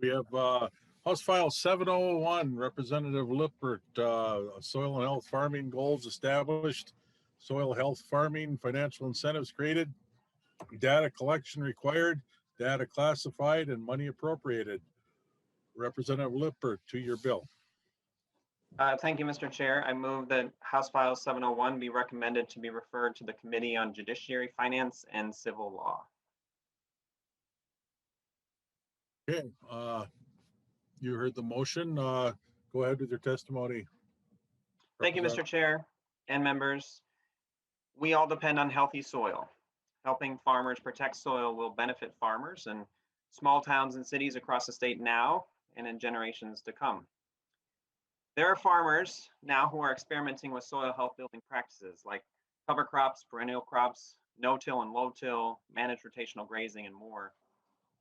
We have House File 701, Representative Lippert, soil and health farming goals established, soil health farming, financial incentives created, data collection required, data classified, and money appropriated. Representative Lippert, to your bill. Thank you, Mr. Chair. I move that House File 701 be recommended to be referred to the Committee on Judiciary, Finance, and Civil Law. Okay, you heard the motion. Go ahead with your testimony. Thank you, Mr. Chair and members. We all depend on healthy soil. Helping farmers protect soil will benefit farmers and small towns and cities across the state now and in generations to come. There are farmers now who are experimenting with soil health building practices like cover crops, perennial crops, no-till and low-till, managed rotational grazing, and more.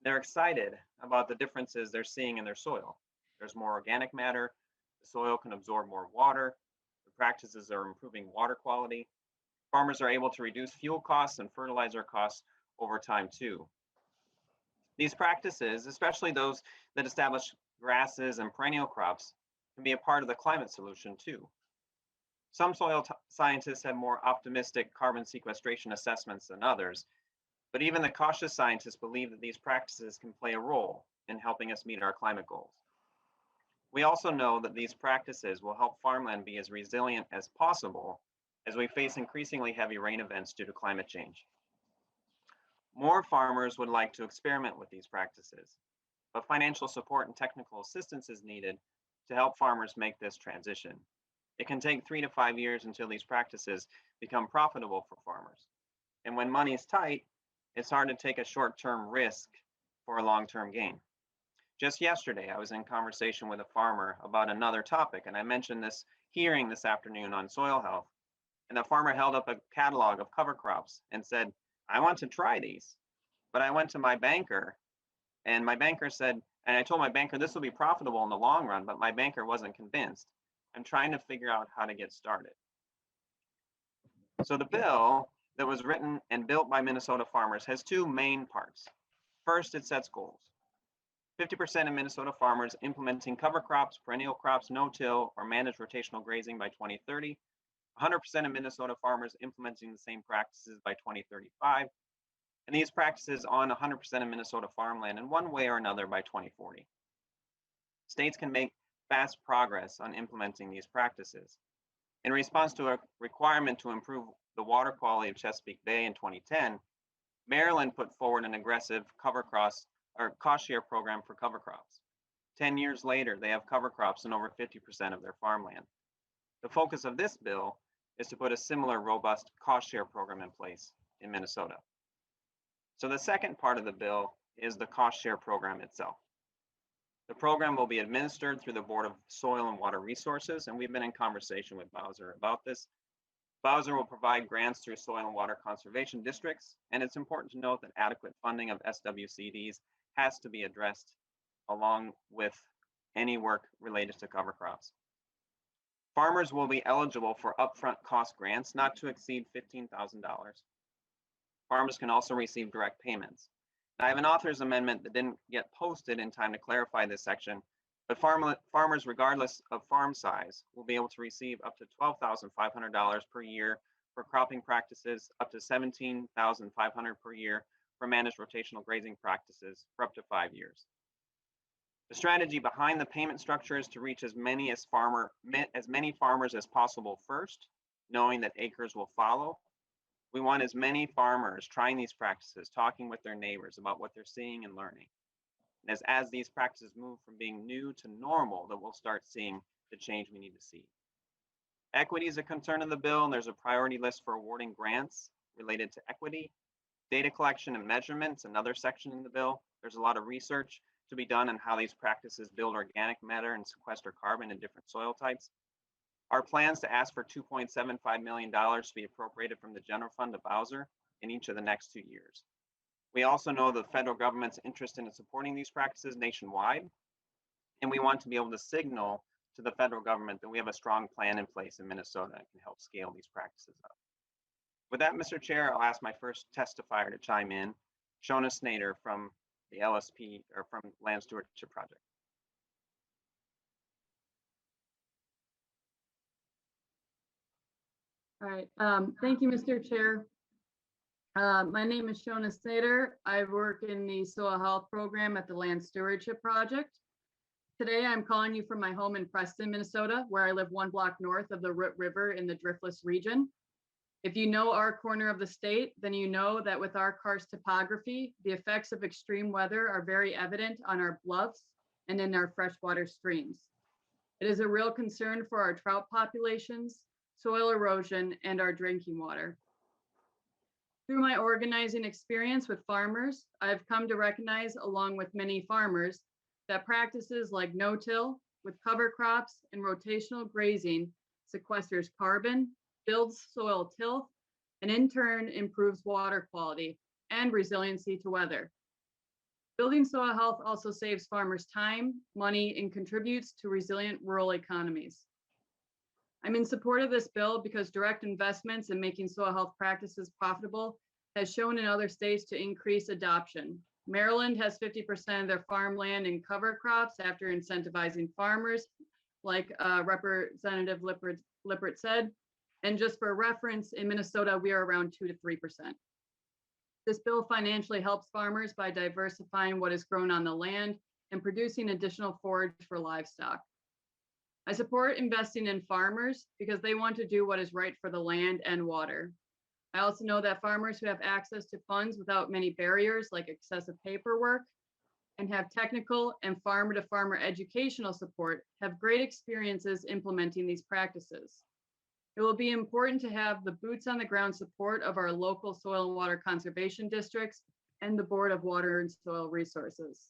They're excited about the differences they're seeing in their soil. There's more organic matter, the soil can absorb more water, the practices are improving water quality. Farmers are able to reduce fuel costs and fertilizer costs over time too. These practices, especially those that establish grasses and perennial crops, can be a part of the climate solution too. Some soil scientists have more optimistic carbon sequestration assessments than others, but even the cautious scientists believe that these practices can play a role in helping us meet our climate goals. We also know that these practices will help farmland be as resilient as possible as we face increasingly heavy rain events due to climate change. More farmers would like to experiment with these practices, but financial support and technical assistance is needed to help farmers make this transition. It can take 3 to 5 years until these practices become profitable for farmers. And when money is tight, it's hard to take a short-term risk for a long-term gain. Just yesterday, I was in conversation with a farmer about another topic, and I mentioned this hearing this afternoon on soil health. And the farmer held up a catalog of cover crops and said, I want to try these. But I went to my banker, and my banker said, and I told my banker this will be profitable in the long run, but my banker wasn't convinced. I'm trying to figure out how to get started. So the bill that was written and built by Minnesota farmers has two main parts. First, it sets goals. 50% of Minnesota farmers implementing cover crops, perennial crops, no-till, or managed rotational grazing by 2030. 100% of Minnesota farmers implementing the same practices by 2035. And these practices on 100% of Minnesota farmland in one way or another by 2040. States can make fast progress on implementing these practices. In response to a requirement to improve the water quality of Chesapeake Bay in 2010, Maryland put forward an aggressive cost share program for cover crops. 10 years later, they have cover crops in over 50% of their farmland. The focus of this bill is to put a similar robust cost share program in place in Minnesota. So the second part of the bill is the cost share program itself. The program will be administered through the Board of Soil and Water Resources, and we've been in conversation with Bowser about this. Bowser will provide grants through soil and water conservation districts, and it's important to note that adequate funding of SWCDs has to be addressed along with any work related to cover crops. Farmers will be eligible for upfront cost grants not to exceed $15,000. Farmers can also receive direct payments. Now, I have an author's amendment that didn't get posted in time to clarify this section, but farmers, regardless of farm size, will be able to receive up to $12,500 per year for cropping practices, up to $17,500 per year for managed rotational grazing practices for up to 5 years. The strategy behind the payment structure is to reach as many farmers as possible first, knowing that acres will follow. We want as many farmers trying these practices, talking with their neighbors about what they're seeing and learning. And as these practices move from being new to normal, that we'll start seeing the change we need to see. Equity is a concern of the bill, and there's a priority list for awarding grants related to equity. Data collection and measurements, another section in the bill. There's a lot of research to be done on how these practices build organic matter and sequester carbon in different soil types. Our plans to ask for $2.75 million to be appropriated from the general fund to Bowser in each of the next 2 years. We also know the federal government's interest in supporting these practices nationwide, and we want to be able to signal to the federal government that we have a strong plan in place in Minnesota that can help scale these practices up. With that, Mr. Chair, I'll ask my first testifier to chime in, Shona Snader from the LSP or from Land Stewardship Project. All right. Thank you, Mr. Chair. My name is Shona Snyder. I work in the soil health program at the Land Stewardship Project. Today, I'm calling you from my home in Preston, Minnesota, where I live 1 block north of the Root River in the Driftless region. If you know our corner of the state, then you know that with our karst topography, the effects of extreme weather are very evident on our bluffs and in our freshwater streams. It is a real concern for our trout populations, soil erosion, and our drinking water. Through my organizing experience with farmers, I've come to recognize, along with many farmers, that practices like no-till with cover crops and rotational grazing sequesters carbon, builds soil tilth, and in turn improves water quality and resiliency to weather. Building soil health also saves farmers time, money, and contributes to resilient rural economies. I'm in support of this bill because direct investments in making soil health practices profitable has shown in other states to increase adoption. Maryland has 50% of their farmland in cover crops after incentivizing farmers, like Representative Lippert said. And just for reference, in Minnesota, we are around 2 to 3%. This bill financially helps farmers by diversifying what is grown on the land and producing additional forage for livestock. I support investing in farmers because they want to do what is right for the land and water. I also know that farmers who have access to funds without many barriers like excessive paperwork and have technical and farmer-to-farmer educational support have great experiences implementing these practices. It will be important to have the boots on the ground support of our local soil and water conservation districts and the Board of Water and Soil Resources.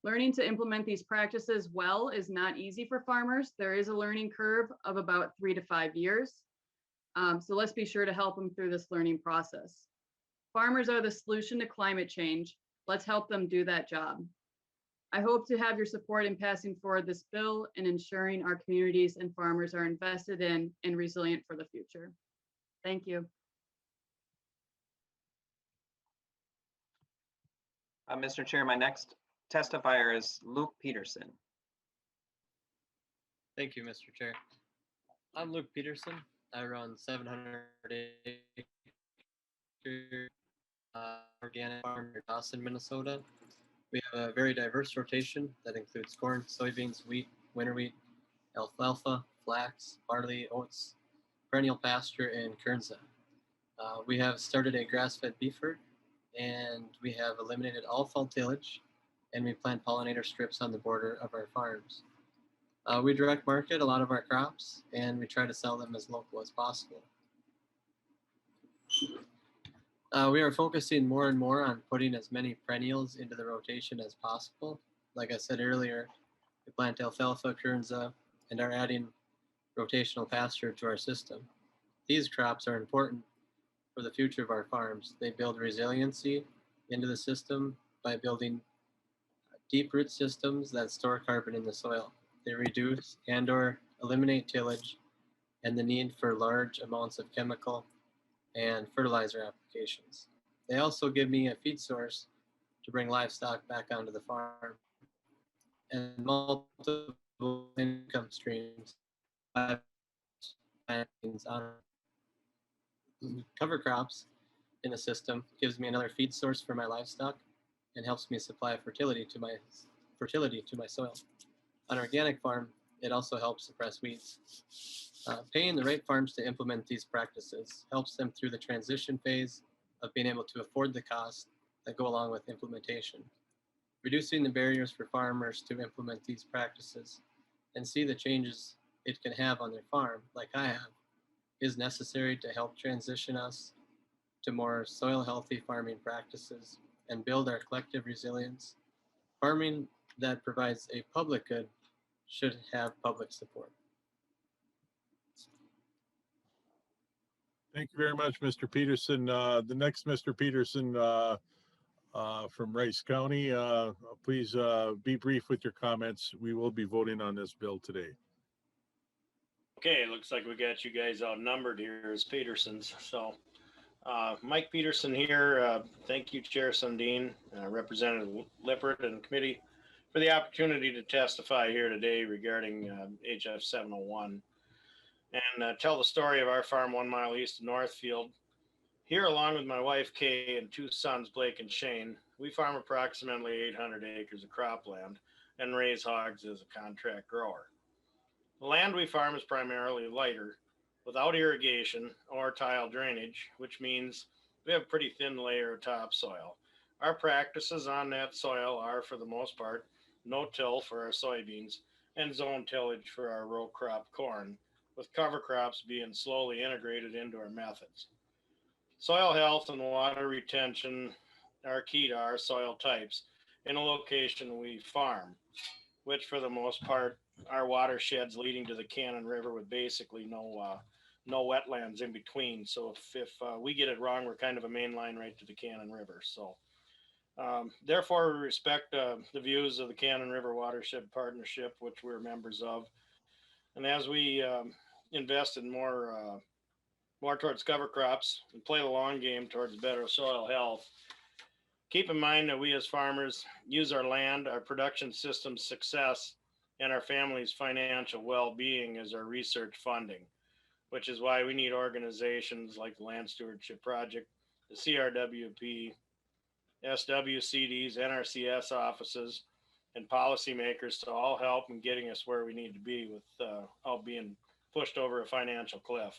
Learning to implement these practices well is not easy for farmers. There is a learning curve of about 3 to 5 years. So let's be sure to help them through this learning process. Farmers are the solution to climate change. Let's help them do that job. I hope to have your support in passing forward this bill and ensuring our communities and farmers are invested in and resilient for the future. Thank you. Mr. Chair, my next testifier is Luke Peterson. Thank you, Mr. Chair. I'm Luke Peterson. I run 700 acre organic farm near Dawson, Minnesota. We have a very diverse rotation that includes corn, soybeans, wheat, winter wheat, alfalfa, flax, barley, oats, perennial pasture, and kernza. We have started a grass-fed beef herd, and we have eliminated all fall tillage, and we plant pollinator strips on the border of our farms. We direct market a lot of our crops, and we try to sell them as local as possible. We are focusing more and more on putting as many perennials into the rotation as possible. Like I said earlier, we plant alfalfa, kernza, and are adding rotational pasture to our system. These crops are important for the future of our farms. They build resiliency into the system by building deep root systems that store carbon in the soil. They reduce and/or eliminate tillage and the need for large amounts of chemical and fertilizer applications. They also give me a feed source to bring livestock back onto the farm and multiple income streams. Cover crops in the system gives me another feed source for my livestock and helps me supply fertility to my soil. On an organic farm, it also helps suppress weeds. Paying the right farms to implement these practices helps them through the transition phase of being able to afford the costs that go along with implementation. Reducing the barriers for farmers to implement these practices and see the changes it can have on their farm, like I have, is necessary to help transition us to more soil healthy farming practices and build our collective resilience. Farming that provides a public good should have public support. Thank you very much, Mr. Peterson. The next Mr. Peterson from Rice County, please be brief with your comments. We will be voting on this bill today. Okay, looks like we got you guys outnumbered here as Petersons. So Mike Peterson here. Thank you, Chair Sundin, Representative Lippert, and committee for the opportunity to testify here today regarding HF701 and tell the story of our farm 1 mile east of Northfield. Here, along with my wife Kay and 2 sons, Blake and Shane, we farm approximately 800 acres of cropland and raise hogs as a contract grower. The land we farm is primarily lighter, without irrigation or tile drainage, which means we have a pretty thin layer of topsoil. Our practices on that soil are, for the most part, no-till for our soybeans and zone tillage for our row crop corn, with cover crops being slowly integrated into our methods. Soil health and water retention are key to our soil types in a location we farm, which for the most part are watersheds leading to the Cannon River with basically no wetlands in between. So if we get it wrong, we're kind of a main line right to the Cannon River. So therefore, we respect the views of the Cannon River Watershed Partnership, which we're members of. And as we invest in more towards cover crops and play the long game towards better soil health, keep in mind that we as farmers use our land, our production system's success, and our family's financial well-being as our research funding, which is why we need organizations like the Land Stewardship Project, the CRWP, SWCDs, NRCS offices, and policymakers to all help in getting us where we need to be without being pushed over a financial cliff.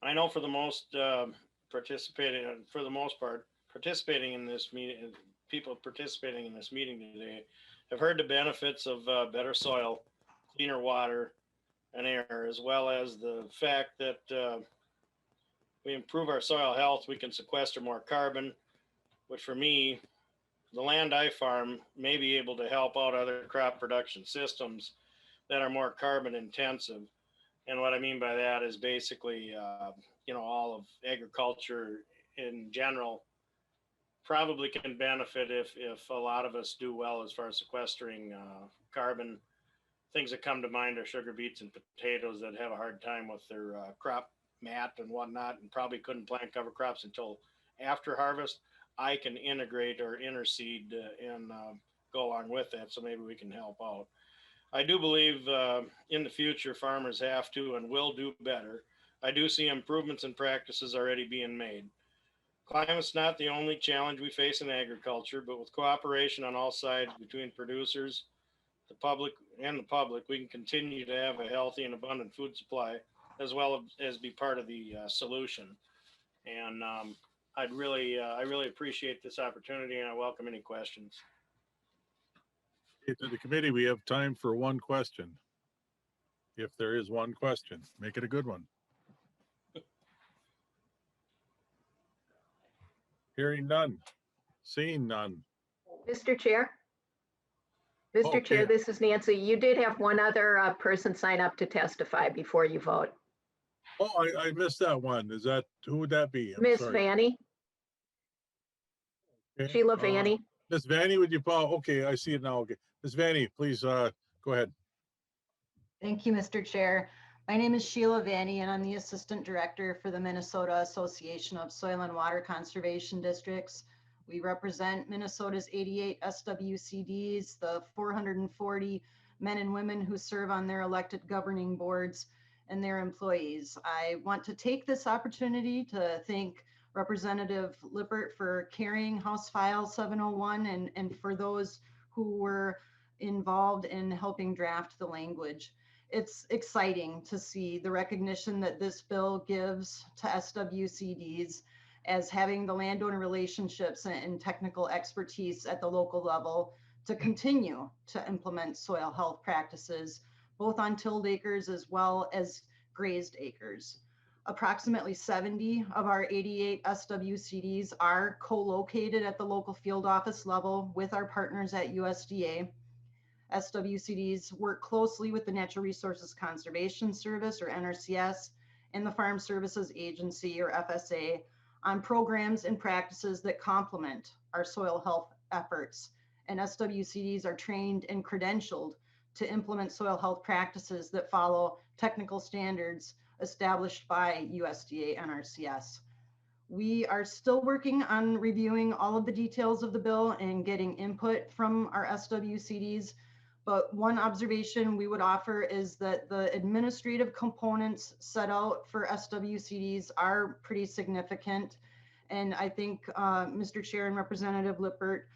I know for the most participating in this meeting, people participating in this meeting today have heard the benefits of better soil, cleaner water and air, as well as the fact that we improve our soil health, we can sequester more carbon, which for me, the land I farm may be able to help out other crop production systems that are more carbon intensive. And what I mean by that is basically, all of agriculture in general probably can benefit if a lot of us do well as far as sequestering carbon. Things that come to mind are sugar beets and potatoes that have a hard time with their crop mat and whatnot, and probably couldn't plant cover crops until after harvest. I can integrate or interseed and go along with that, so maybe we can help out. I do believe in the future farmers have to and will do better. I do see improvements in practices already being made. Climate's not the only challenge we face in agriculture, but with cooperation on all sides between producers, the public, we can continue to have a healthy and abundant food supply, as well as be part of the solution. And I really appreciate this opportunity, and I welcome any questions. To the committee, we have time for one question. If there is one question, make it a good one. Hearing none, seeing none. Mr. Chair. Mr. Chair, this is Nancy. You did have one other person sign up to testify before you vote. Oh, I missed that one. Who would that be? Miss Vanny. Okay. Sheila Vanny. Miss Vanny, would you, okay, I see it now. Okay. Miss Vanny, please go ahead. Thank you, Mr. Chair. My name is Sheila Vanny, and I'm the Assistant Director for the Minnesota Association of Soil and Water Conservation Districts. We represent Minnesota's 88 SWCDs, the 440 men and women who serve on their elected governing boards, and their employees. I want to take this opportunity to thank Representative Lippert for carrying House File 701 and for those who were involved in helping draft the language. It's exciting to see the recognition that this bill gives to SWCDs as having the landowner relationships and technical expertise at the local level to continue to implement soil health practices, both on tilled acres as well as grazed acres. Approximately 70 of our 88 SWCDs are co-located at the local field office level with our partners at USDA. SWCDs work closely with the Natural Resources Conservation Service, or NRCS, and the Farm Services Agency, or FSA, on programs and practices that complement our soil health efforts. And SWCDs are trained and credentialed to implement soil health practices that follow technical standards established by USDA NRCS. We are still working on reviewing all of the details of the bill and getting input from our SWCDs. But one observation we would offer is that the administrative components set out for SWCDs are pretty significant. And I think, Mr. Chair and Representative Lippert,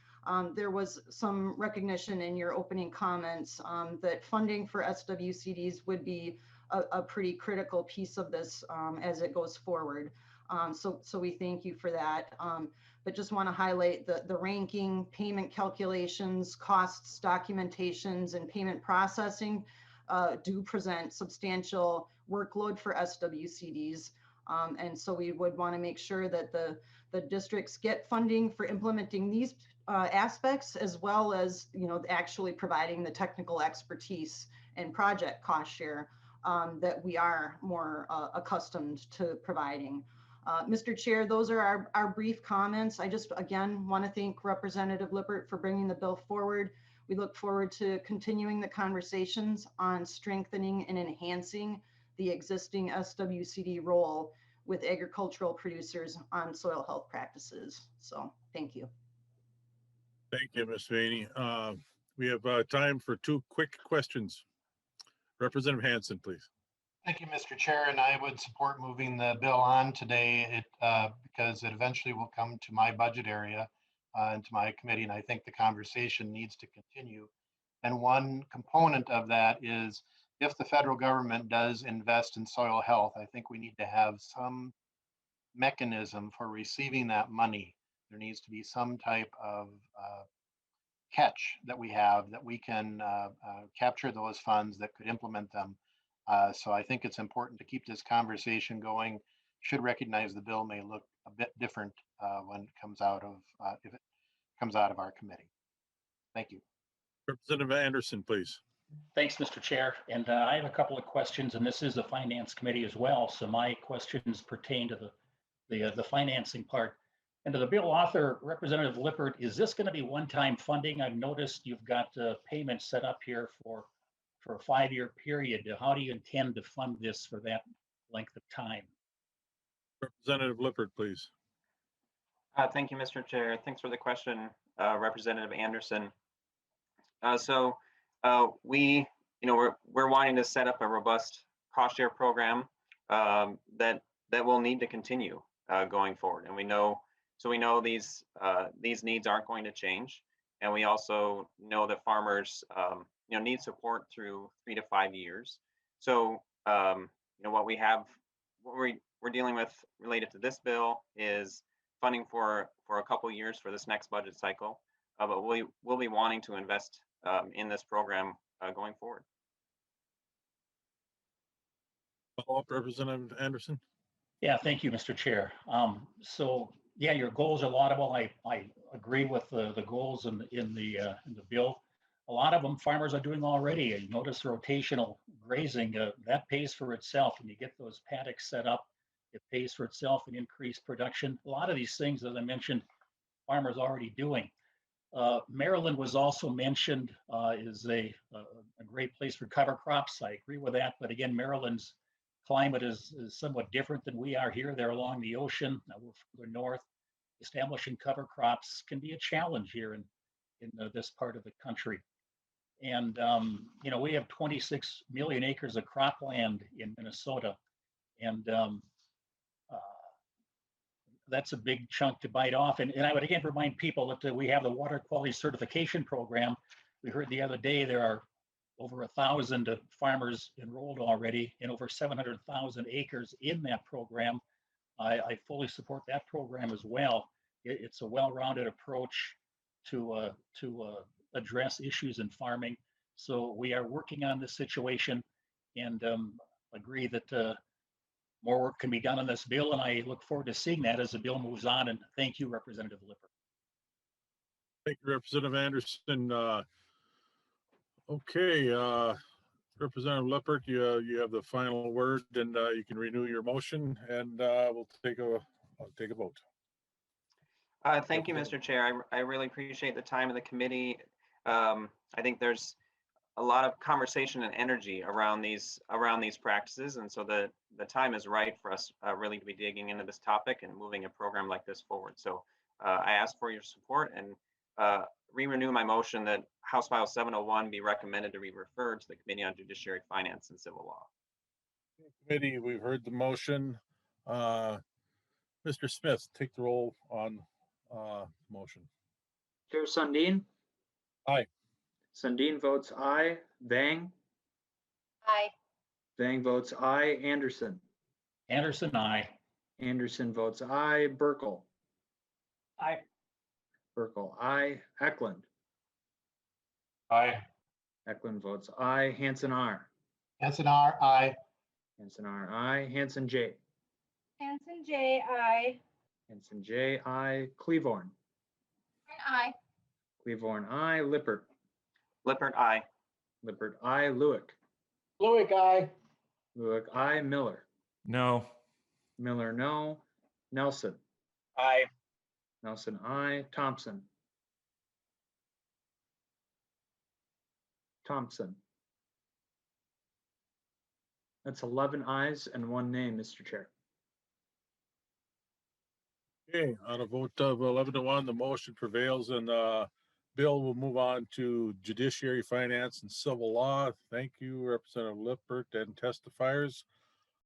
there was some recognition in your opening comments that funding for SWCDs would be a pretty critical piece of this as it goes forward. So we thank you for that. But just want to highlight the ranking, payment calculations, costs, documentations, and payment processing do present substantial workload for SWCDs. And so we would want to make sure that the districts get funding for implementing these aspects, as well as, actually providing the technical expertise and project cost share that we are more accustomed to providing. Mr. Chair, those are our brief comments. I just, again, want to thank Representative Lippert for bringing the bill forward. We look forward to continuing the conversations on strengthening and enhancing the existing SWCD role with agricultural producers on soil health practices. So thank you. Thank you, Ms. Vaney. We have time for two quick questions. Representative Hansen, please. Thank you, Mr. Chair, and I would support moving the bill on today because it eventually will come to my budget area and to my committee, and I think the conversation needs to continue. And one component of that is if the federal government does invest in soil health, I think we need to have some mechanism for receiving that money. There needs to be some type of catch that we have that we can capture those funds that could implement them. So I think it's important to keep this conversation going. Should recognize the bill may look a bit different when it comes out of if it comes out of our committee. Thank you. Representative Anderson, please. Thanks, Mr. Chair. And I have a couple of questions, and this is the Finance Committee as well. So my questions pertain to the financing part. And to the bill author, Representative Lippert, is this going to be one-time funding? I've noticed you've got payments set up here for a 5-year period. How do you intend to fund this for that length of time? Representative Lippert, please. Thank you, Mr. Chair. Thanks for the question, Representative Anderson. We're wanting to set up a robust cost share program that will need to continue going forward, and we know these needs aren't going to change, and we also know that farmers need support through 3 to 5 years. So what we're dealing with related to this bill is funding for a couple of years for this next budget cycle, but we'll be wanting to invest in this program going forward. Follow-up, Representative Anderson. Yeah, thank you, Mr. Chair. So yeah, your goals are laudable. I agree with the goals in the bill. A lot of them farmers are doing already. You notice rotational grazing, that pays for itself. When you get those paddocks set up, it pays for itself and increased production. A lot of these things, as I mentioned, farmers already doing. Maryland was also mentioned is a great place for cover crops. I agree with that. But again, Maryland's climate is somewhat different than we are here. They're along the ocean. We're further north. Establishing cover crops can be a challenge here in this part of the country. And, we have 26 million acres of cropland in Minnesota. And that's a big chunk to bite off. And I would again remind people that we have the water quality certification program. We heard the other day there are over 1,000 farmers enrolled already and over 700,000 acres in that program. I fully support that program as well. It's a well-rounded approach to address issues in farming. So we are working on this situation and agree that more work can be done on this bill, and I look forward to seeing that as the bill moves on. And thank you, Representative Lippert. Thank you, Representative Anderson. Okay, Representative Lippert, you have the final word, and you can renew your motion, and we'll take a vote. Thank you, Mr. Chair. I really appreciate the time of the committee. I think there's a lot of conversation and energy around these practices, and so the time is right for us really to be digging into this topic and moving a program like this forward. So I ask for your support and renew my motion that House File 701 be recommended to be referred to the Committee on Judiciary, Finance, and Civil Law. Committee, we've heard the motion. Mr. Smith, take the roll on motion. Chair Sundin. Aye. Sundin votes aye. Vang. Aye. Vang votes aye. Anderson. Anderson, aye. Anderson votes aye. Burkle. Aye. Burkle aye. Eklund. Aye. Eklund votes aye. Hanson R. Hanson R, aye. Hanson R aye. Hanson J. Hanson J, aye. Hanson J aye. Cleavorn. Aye. Cleavorn aye. Lippert. Lippert, aye. Lippert aye. Lewick. Lewick, aye. Lewick aye. Miller. No. Miller no. Nelson. Aye. Nelson aye. Thompson. Thompson. That's 11 ayes and 1 nay, Mr. Chair. Okay, on a vote of 11-1, the motion prevails, and bill will move on to Judiciary, Finance, and Civil Law. Thank you, Representative Lippert and testifiers.